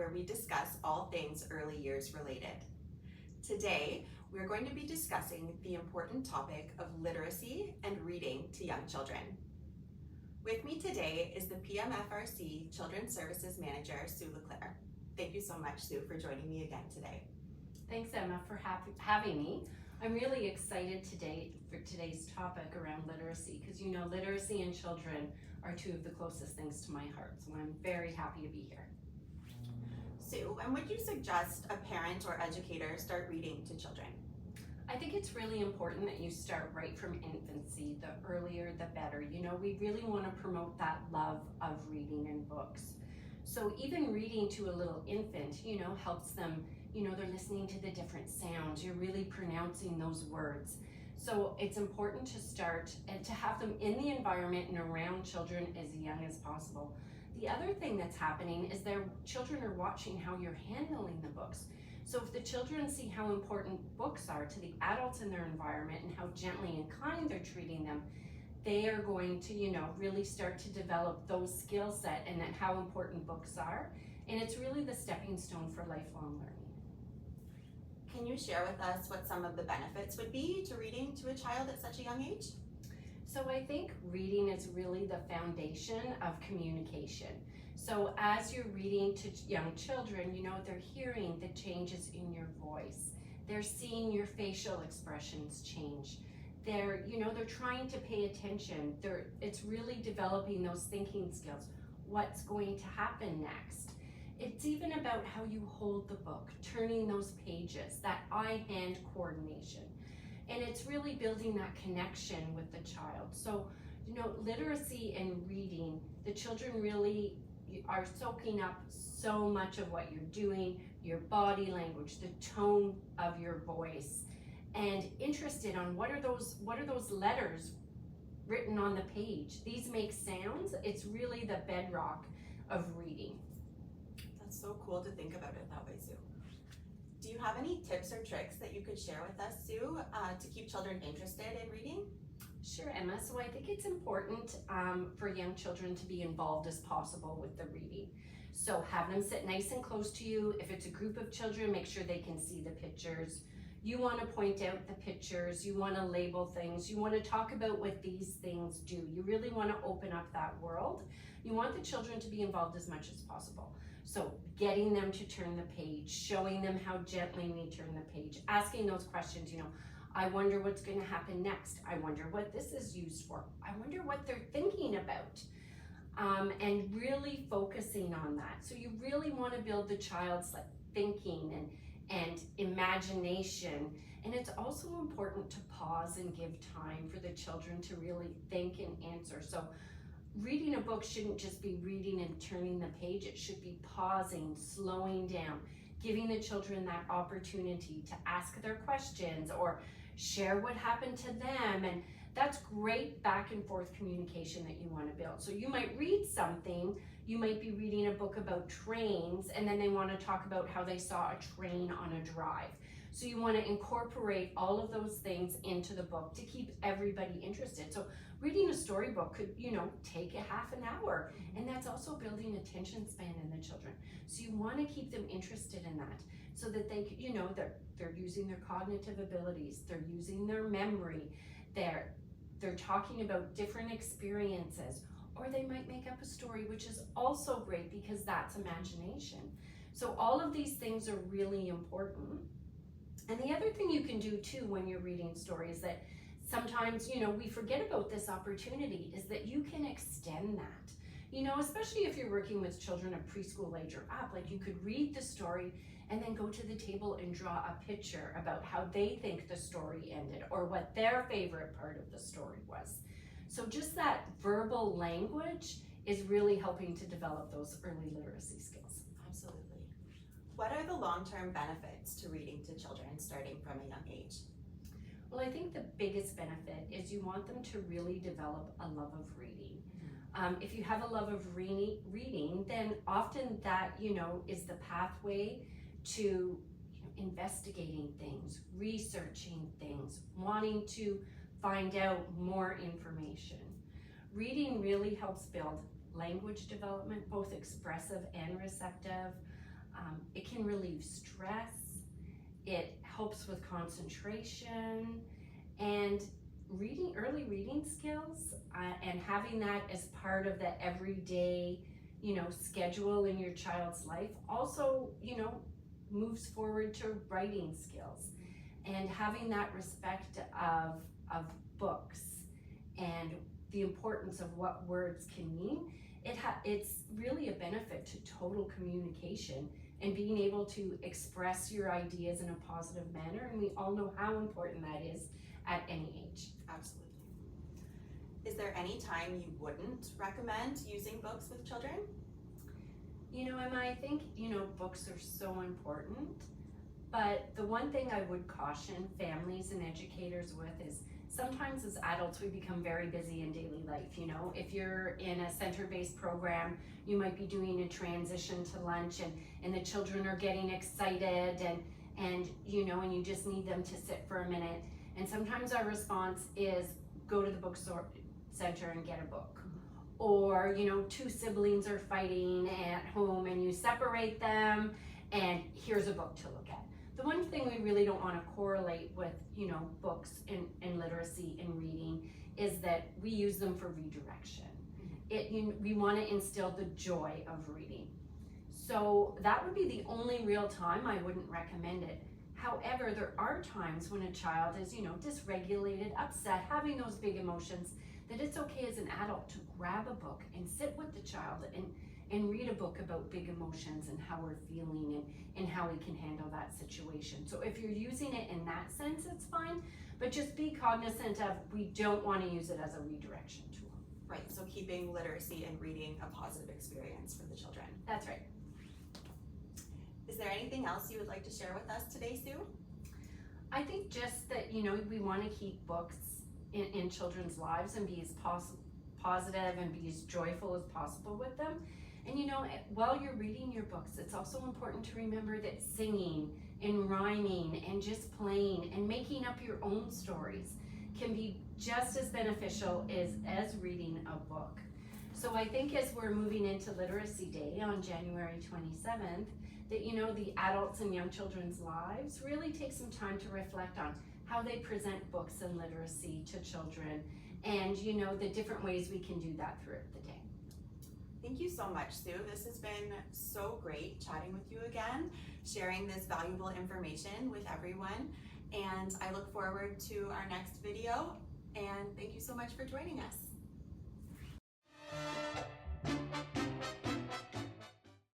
where we discuss all things early years related. Today, we're going to be discussing the important topic of literacy and reading to young children. With me today is the PMFRC Children's Services Manager, Sue Leclair. Thank you so much, Sue, for joining me again today. Thanks, Emma, for having me. I'm really excited today for today's topic around literacy, because you know literacy and children are two of the closest things to my heart, so I'm very happy to be here. Sue, when would you suggest a parent or educator start reading to children? I think it's really important that you start right from infancy. The earlier, the better. You know, we really want to promote that love of reading and books. So even reading to a little infant, you know, helps them, you know, they're listening to the different sounds. You're really pronouncing those words. So it's important to start and to have them in the environment and around children as young as possible. The other thing that's happening is their children are watching how you're handling the books. So if the children see how important books are to the adults in their environment and how gently and kind they're treating them, they are going to, you know, really start to develop those skill set and how important books are. And it's really the stepping stone for lifelong learning. Can you share with us what some of the benefits would be to reading to a child at such a young age? So I think reading is really the foundation of communication. So as you're reading to young children, you know, they're hearing the changes in your voice. They're seeing your facial expressions change. They're trying to pay attention. It's really developing those thinking skills. What's going to happen next? It's even about how you hold the book, turning those pages, that eye-hand coordination. And it's really building that connection with the child. So, you know, literacy and reading, the children really are soaking up so much of what you're doing, your body language, the tone of your voice, and interested on what are those letters written on the page. These make sounds. It's really the bedrock of reading. That's so cool to think about it that way, Sue. Do you have any tips or tricks that you could share with us, Sue, to keep children interested in reading? Sure, Emma. So I think it's important for young children to be involved as possible with the reading. So have them sit nice and close to you. If it's a group of children, make sure they can see the pictures. You want to point out the pictures. You want to label things. You want to talk about what these things do. You really want to open up that world. You want the children to be involved as much as possible. So getting them to turn the page, showing them how gently we turn the page, asking those questions, you know, I wonder what's going to happen next. I wonder what this is used for. I wonder what they're thinking about. And really focusing on that. So you really want to build the child's thinking and imagination. And it's also important to pause and give time for the children to really think and answer. So reading a book shouldn't just be reading and turning the page. It should be pausing, slowing down, giving the children that opportunity to ask their questions or share what happened to them. And that's great back and forth communication that you want to build. So you might read something, you might be reading a book about trains, and then they want to talk about how they saw a train on a drive. So you want to incorporate all of those things into the book to keep everybody interested. So reading a storybook could, you know, take a half an hour, and that's also building attention span in the children. So you want to keep them interested in that so that they, you know, they're using their cognitive abilities, they're using their memory, they're talking about different experiences, or they might make up a story, which is also great because that's imagination. So all of these things are really important. And the other thing you can do too when you're reading stories that sometimes, you know, we forget about this opportunity is that you can extend that. You know, especially if you're working with children of preschool age or up, like you could read the story and then go to the table and draw a picture about how they think the story ended or what their favorite part of the story was. So just that verbal language is really helping to develop those early literacy skills. Absolutely. What are the long-term benefits to reading to children starting from a young age? Well, I think the biggest benefit is you want them to really develop a love of reading. If you have a love of reading, then often that, you know, is the pathway to investigating things, researching things, wanting to find out more information. Reading really helps build language development, both expressive and receptive. It can relieve stress, it helps with concentration, and early reading skills, and having that as part of the everyday, schedule in your child's life also, moves forward to writing skills. And having that respect of books and the importance of what words can mean, it's really a benefit to total communication and being able to express your ideas in a positive manner, and we all know how important that is at any age. Absolutely. Is there any time you wouldn't recommend using books with children? Emma, I think, books are so important, but the one thing I would caution families and educators with is sometimes as adults we become very busy in daily life. If you're in a center-based program, you might be doing a transition to lunch and the children are getting excited and you just need them to sit for a minute. And sometimes our response is go to the bookstore center and get a book. Or, two siblings are fighting at home and you separate them and here's a book to look at. The one thing we really don't want to correlate with, books and literacy and reading is that we use them for redirection. We want to instill the joy of reading. So that would be the only real time I wouldn't recommend it. However, there are times when a child is, dysregulated, upset, having those big emotions, that it's okay as an adult to grab a book and sit with the child and read a book about big emotions and how we're feeling and how we can handle that situation. So if you're using it in that sense, it's fine, but just be cognizant of we don't want to use it as a redirection tool. Right, so keeping literacy and reading a positive experience for the children. That's right. Is there anything else you would like to share with us today, Sue? I think just that, we want to keep books in children's lives and be as positive and be as joyful as possible with them. And while you're reading your books, it's also important to remember that singing and rhyming and just playing and making up your own stories can be just as beneficial as reading a book. So I think as we're moving into Literacy Day on January 27th, that the adults in young children's lives really take some time to reflect on how they present books and literacy to children and the different ways we can do that throughout the day. Thank you so much, Sue. This has been so great chatting with you again, sharing this valuable information with everyone, and I look forward to our next video, and thank you so much for joining us.